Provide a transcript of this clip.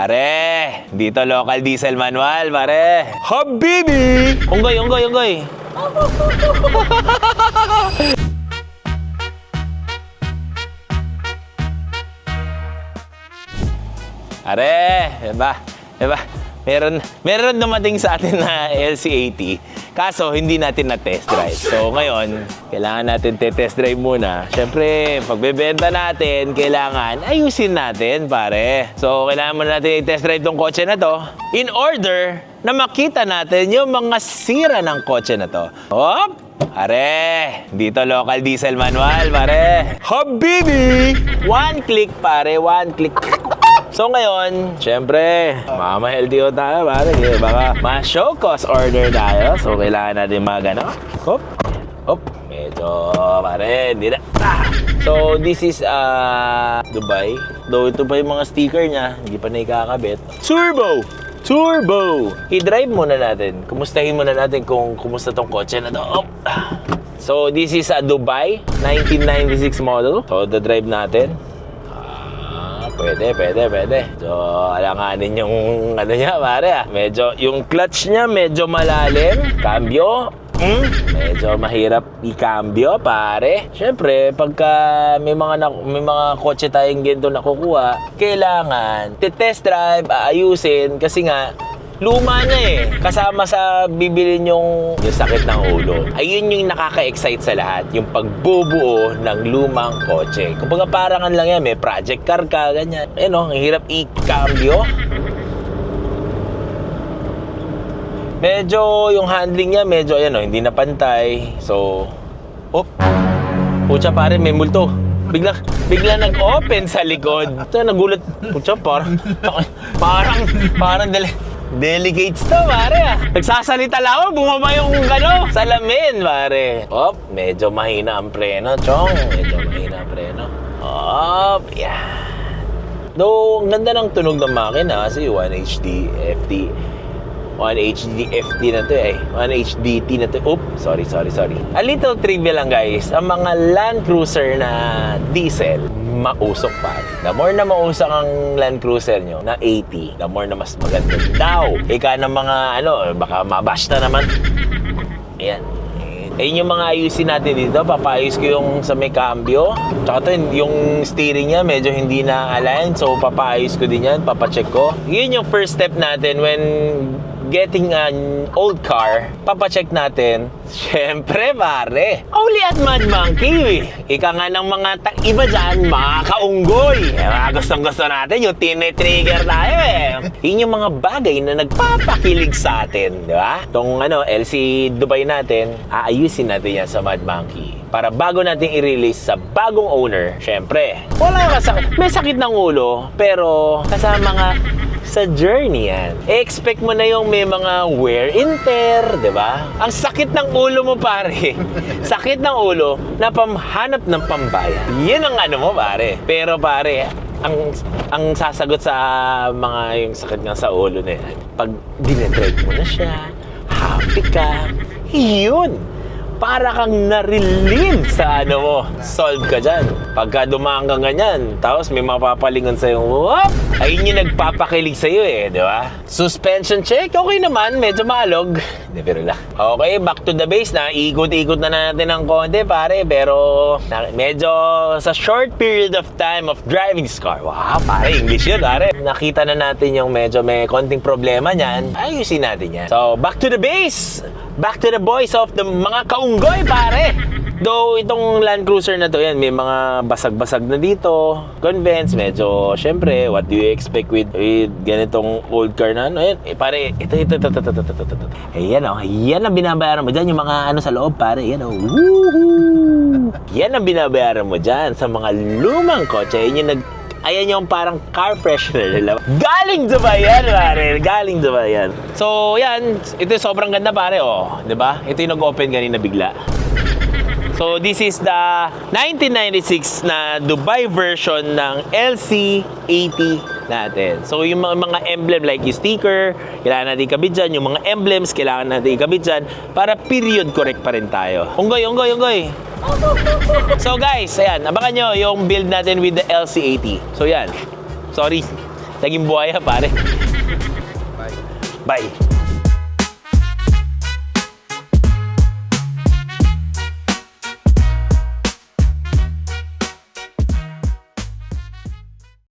Are, dito local diesel manual, pare. Habibi! Unggoy, unggoy, unggoy. Are, diba? Diba? Meron dumating sa atin na LC80. Kaso, hindi natin na-test drive. So, ngayon, kailangan natin test drive muna. Siyempre, pagbebenta natin, kailangan ayusin natin, pare. So, kailangan muna natin i-test drive tong kotse na to in order na makita natin yung mga sira ng kotse na to. Hop! Are, dito local diesel manual, pare. Habibi! One click, pare. One click. So ngayon, syempre, mama-LTO tayo, pare. Baka ma-show cause order tayo. So kailangan natin mag-ano. Hop, hop. Medyo, pare, hindi na. So this is Dubai. Though ito pa yung mga sticker niya, hindi pa na ikakabit. Turbo! Turbo! I-drive muna natin. Kumustahin muna natin kung kumusta tong kotse na to. Hop. So this is a Dubai 1996 model. So the drive natin. Pwede. So, alanganin yung ano niya, pare. Medyo, yung clutch niya medyo malalim. Cambio, medyo mahirap i-cambio, pare. Siyempre, pagka may mga kotse tayong ganito nakukuha, kailangan test drive, aayusin, kasi nga, luma na eh. Kasama sa bibilin yung sakit ng ulo. Ayun yung nakaka-excite sa lahat. Yung pagbubuo ng lumang kotse. Kumbaga parangan lang yan. May project car ka, ganyan. Ang hirap i-cambio. Medyo yung handling niya, medyo hindi na pantay. So, pucha pare, may multo. Bigla nag-open sa likod. So, nagulat. Pucha, parang delicates to, pare. Nagsasalita lang ako, bumaba yung salamin, pare. Medyo mahina ang preno, chong. Medyo mahina ang preno. Yan. Though, ang ganda ng tunog ng makina kasi 1HD FT. 1HD FT na to 1HDT na to. Sorry. A little trivia lang, guys. Ang mga Land Cruiser na diesel, mausok pa. The more na mausok ang Land Cruiser nyo na 80, the more na mas maganda daw. Ika ng mga baka mabash na naman. Ayan. Ayun yung mga ayusin natin dito. Papaayos ko yung sa may cambio. Tsaka yung steering niya medyo hindi na align. So papaayos ko din yan. Papacheck ko. Yun yung first step natin when getting an old car. Papacheck natin. Siyempre, pare. Only at Mad Monkey. Ika nga ng mga iba dyan, mga kaunggoy. Mga gustong-gusto natin yung tine-trigger tayo Yun yung mga bagay na nagpapakilig sa atin. Di ba? Itong LC Dubai natin, aayusin natin yan sa Mad Monkey. Para bago natin i-release sa bagong owner, syempre, wala kasakit. May sakit ng ulo, pero kasama nga sa journey yan. Expect mo na yung may mga wear and tear, di ba? Ang sakit ng ulo mo, pare. Sakit ng ulo na pamhanap ng pambayan. Yan ang mo, pare. Pero, pare, ang sasagot sa mga yung sakit nga sa ulo na yan, pag dinedrive mo na siya, happy ka, yun. Para kang na-relieve sa mo. Solve ka dyan. Pagka dumaan ka ganyan, tapos may mapapalingon sa'yo, whoop! Ayun yung nagpapakilig sa'yo di ba? Suspension check, okay naman, medyo maalog. Hindi, pero lang. Okay, back to the base na. Ikot-ikot na natin ng konti, pare. Pero medyo sa short period of time of driving this car, wow, pare, English yun, pare. Nakita na natin yung medyo may konting problema niyan. Ayusin natin yan. So, back to the base! Back to the voice of the mga kaunggoy, pare! Though, itong Land Cruiser na to, yan, may mga basag-basag na dito. Convents, medyo, syempre, what do you expect with ganitong old car na Ayan, pare, ito. Ayan, yan ang binabayaran mo dyan, yung mga sa loob, pare. Ayan, woohoo! Yan ang binabayaran mo dyan sa mga lumang kotse. Ayan yung parang car freshener nila. Galing Dubai yan, pare. Galing Dubai yan. So, yan. Ito sobrang ganda, pare. Diba? Ito yung nag-open kanina bigla. So, this is the 1996 na Dubai version ng LC80 natin. So, yung mga emblem like yung sticker, kailangan natin ikabit dyan. Yung mga emblems, kailangan natin ikabit dyan para period correct pa rin tayo. Unggoy. So guys, ayan, abangan nyo yung build natin with the LC80. So yan, sorry, Naging buhaya, pare. Bye. Bye.